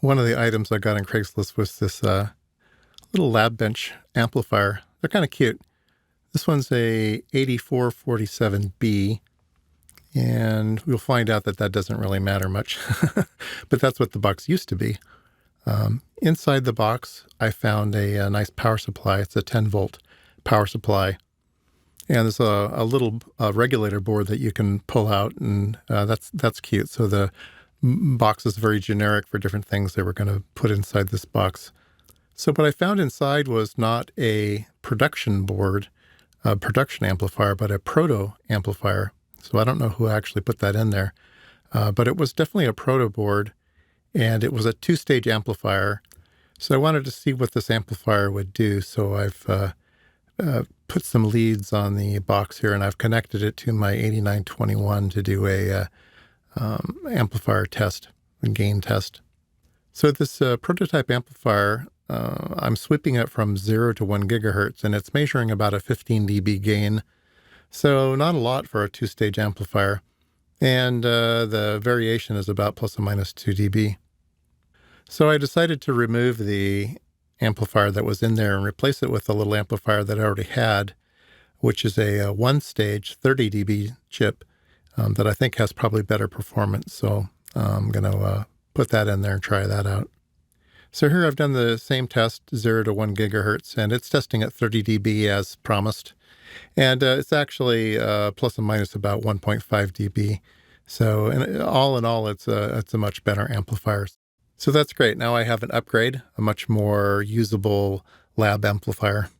One of the items I got on Craigslist was this little lab bench amplifier. They're kind of cute. This one's a 8447B, and we'll find out that that doesn't really matter much, but that's what the box used to be. Inside the box, I found a nice power supply. It's a 10-volt power supply, and there's a little regulator board that you can pull out, and that's cute. So the box is very generic for different things they were going to put inside this box. So what I found inside was not a production board, a production amplifier, but a proto amplifier. So I don't know who actually put that in there, but it was definitely a proto board, and it was a 2-stage amplifier. So I wanted to see what this amplifier would do. So I've put some leads on the box here, and I've connected it to my 8921 to do a amplifier test, a gain test. So this prototype amplifier, I'm sweeping it from 0 to 1 gigahertz, and it's measuring about a 15 dB gain. So not a lot for a 2-stage amplifier. And the variation is about plus or minus 2 dB. So I decided to remove the amplifier that was in there and replace it with a little amplifier that I already had, which is a 1-stage 30 dB chip that I think has probably better performance. So I'm going to put that in there and try that out. So here I've done the same test, 0 to 1 gigahertz, and it's testing at 30 dB as promised. And it's actually plus or minus about 1.5 dB. So in all, it's a much better amplifier. So that's great. Now I have an upgrade, a much more usable lab amplifier.